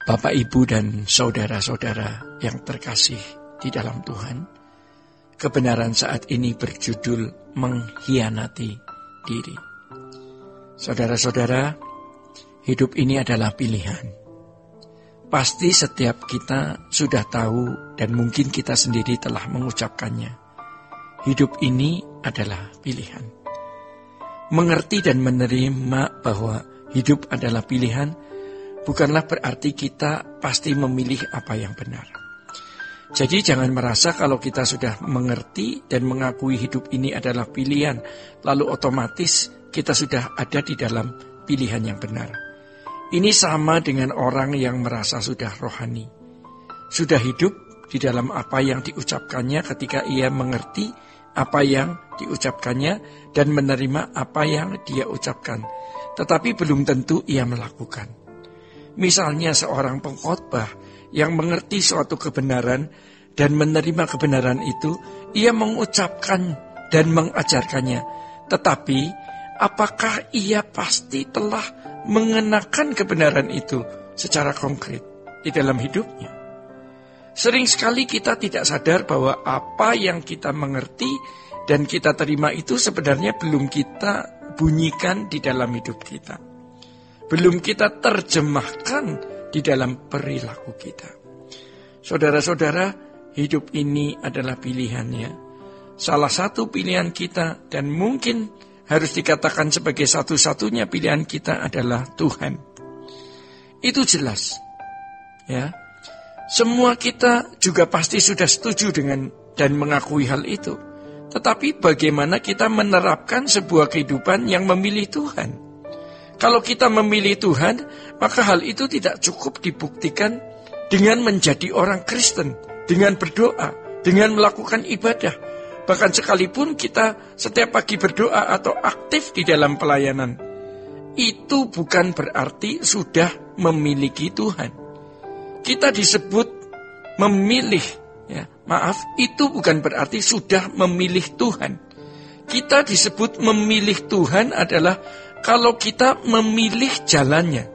Bapak, Ibu, dan saudara-saudara yang terkasih di dalam Tuhan, kebenaran saat ini berjudul mengkhianati diri. Saudara-saudara, hidup ini adalah pilihan. Pasti setiap kita sudah tahu dan mungkin kita sendiri telah mengucapkannya. Hidup ini adalah pilihan. Mengerti dan menerima bahwa hidup adalah pilihan bukanlah berarti kita pasti memilih apa yang benar. Jadi jangan merasa kalau kita sudah mengerti dan mengakui hidup ini adalah pilihan, lalu otomatis kita sudah ada di dalam pilihan yang benar. Ini sama dengan orang yang merasa sudah rohani. Sudah hidup di dalam apa yang diucapkannya ketika ia mengerti apa yang diucapkannya dan menerima apa yang dia ucapkan. Tetapi belum tentu ia melakukan. Misalnya seorang pengkhotbah yang mengerti suatu kebenaran dan menerima kebenaran itu, ia mengucapkan dan mengajarkannya. Tetapi apakah ia pasti telah mengenakan kebenaran itu secara konkret di dalam hidupnya? Sering sekali kita tidak sadar bahwa apa yang kita mengerti dan kita terima itu sebenarnya belum kita bunyikan di dalam hidup kita. Belum kita terjemahkan di dalam perilaku kita. Saudara-saudara, hidup ini adalah pilihannya. Salah satu pilihan kita dan mungkin harus dikatakan sebagai satu-satunya pilihan kita adalah Tuhan. Itu jelas. Ya. Semua kita juga pasti sudah setuju dengan dan mengakui hal itu. Tetapi bagaimana kita menerapkan sebuah kehidupan yang memilih Tuhan? Kalau kita memilih Tuhan, maka hal itu tidak cukup dibuktikan dengan menjadi orang Kristen, dengan berdoa, dengan melakukan ibadah. Bahkan sekalipun kita setiap pagi berdoa atau aktif di dalam pelayanan, itu bukan berarti sudah memiliki Tuhan. Kita disebut memilih, itu bukan berarti sudah memilih Tuhan. Kita disebut memilih Tuhan adalah kalau kita memilih jalannya.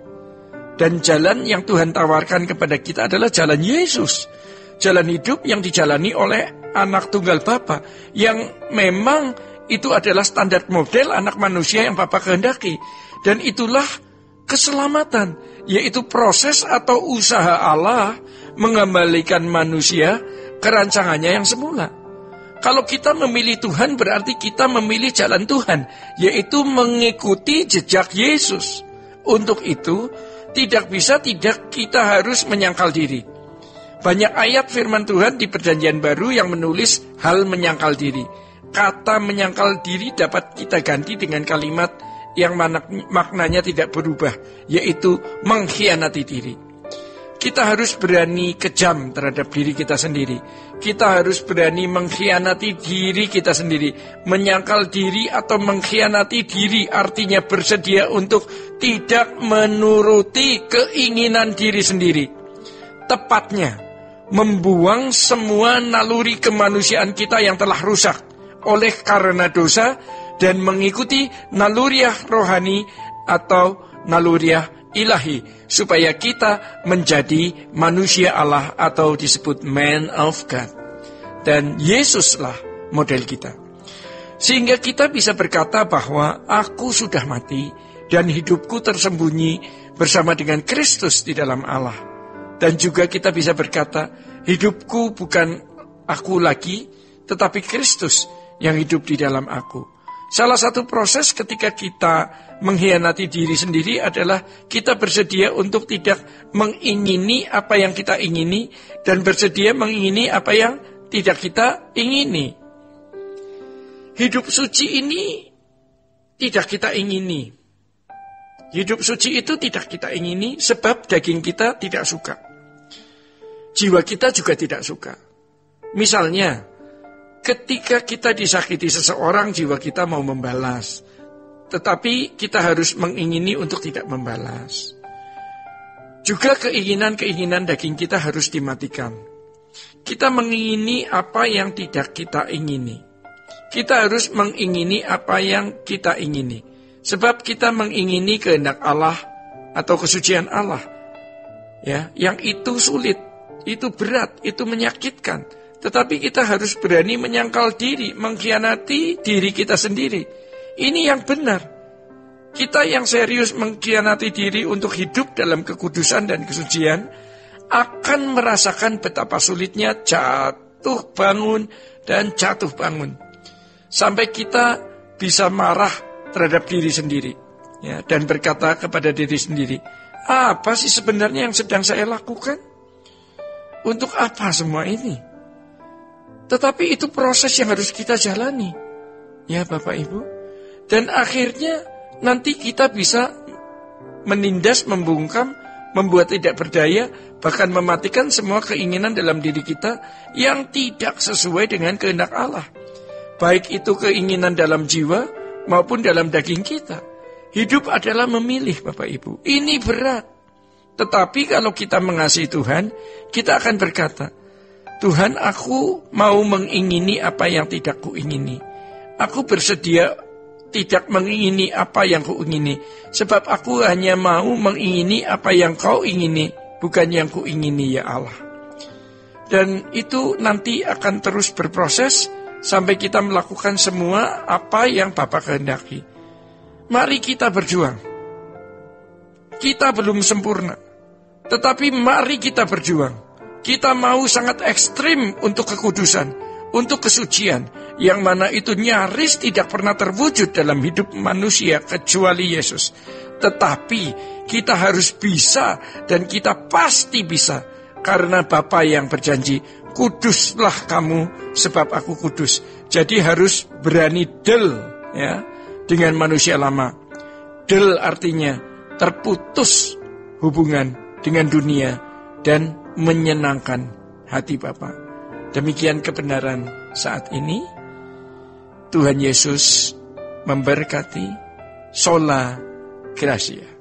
Dan jalan yang Tuhan tawarkan kepada kita adalah jalan Yesus. Jalan hidup yang dijalani oleh anak tunggal Bapa. Yang memang itu adalah standar model anak manusia yang Bapa kehendaki. Dan itulah keselamatan. Yaitu proses atau usaha Allah mengembalikan manusia ke rancangannya yang semula. Kalau kita memilih Tuhan berarti kita memilih jalan Tuhan, yaitu mengikuti jejak Yesus. Untuk itu, tidak kita harus menyangkal diri. Banyak ayat firman Tuhan di Perjanjian Baru yang menulis hal menyangkal diri. Kata menyangkal diri dapat kita ganti dengan kalimat yang maknanya tidak berubah, yaitu mengkhianati diri. Kita harus berani kejam terhadap diri kita sendiri. Kita harus berani mengkhianati diri kita sendiri. Menyangkal diri atau mengkhianati diri artinya bersedia untuk tidak menuruti keinginan diri sendiri. Tepatnya, membuang semua naluri kemanusiaan kita yang telah rusak oleh karena dosa dan mengikuti naluriah rohani atau naluriah ilahi, supaya kita menjadi manusia Allah atau disebut man of God. Dan Yesuslah model kita. Sehingga kita bisa berkata bahwa aku sudah mati dan hidupku tersembunyi bersama dengan Kristus di dalam Allah. Dan juga kita bisa berkata, hidupku bukan aku lagi, tetapi Kristus yang hidup di dalam aku. Salah satu proses ketika kita mengkhianati diri sendiri adalah kita bersedia untuk tidak mengingini apa yang kita ingini dan bersedia mengingini apa yang tidak kita ingini. Hidup suci ini tidak kita ingini. Hidup suci itu tidak kita ingini sebab daging kita tidak suka. Jiwa kita juga tidak suka. Misalnya, ketika kita disakiti seseorang, jiwa kita mau membalas. Tetapi kita harus mengingini untuk tidak membalas. Juga keinginan-keinginan daging kita harus dimatikan. Kita mengingini apa yang tidak kita ingini. Kita harus mengingini apa yang kita ingini. Sebab kita mengingini kehendak Allah atau kesucian Allah. Ya, yang itu sulit, itu berat, itu menyakitkan. Tetapi kita harus berani menyangkal diri, mengkhianati diri kita sendiri. Ini yang benar. Kita yang serius mengkhianati diri untuk hidup dalam kekudusan dan kesucian akan merasakan betapa sulitnya jatuh bangun dan jatuh bangun. Sampai kita bisa marah terhadap diri sendiri, ya, dan berkata kepada diri sendiri, apa sih sebenarnya yang sedang saya lakukan? Untuk apa semua ini? Tetapi itu proses yang harus kita jalani, ya Bapak Ibu. Dan akhirnya nanti kita bisa menindas, membungkam, membuat tidak berdaya, bahkan mematikan semua keinginan dalam diri kita yang tidak sesuai dengan kehendak Allah. Baik itu keinginan dalam jiwa maupun dalam daging kita. Hidup adalah memilih, Bapak Ibu. Ini berat. Tetapi kalau kita mengasihi Tuhan, kita akan berkata, Tuhan, aku mau mengingini apa yang tidak kuingini. Aku bersedia tidak mengingini apa yang kuingini. Sebab aku hanya mau mengingini apa yang kau ingini, bukan yang kuingini, ya Allah. Dan itu nanti akan terus berproses sampai kita melakukan semua apa yang Bapa kehendaki. Mari kita berjuang. Kita belum sempurna, tetapi mari kita berjuang. Kita mau sangat ekstrim untuk kekudusan, untuk kesucian, yang mana itu nyaris tidak pernah terwujud dalam hidup manusia kecuali Yesus. Tetapi kita harus bisa, dan kita pasti bisa, karena Bapa yang berjanji, kuduslah kamu sebab aku kudus. Jadi harus berani del, ya, dengan manusia lama. Del artinya terputus hubungan dengan dunia dan menyenangkan hati Bapa. Demikian kebenaran saat ini. Tuhan Yesus memberkati. Sola Gracia.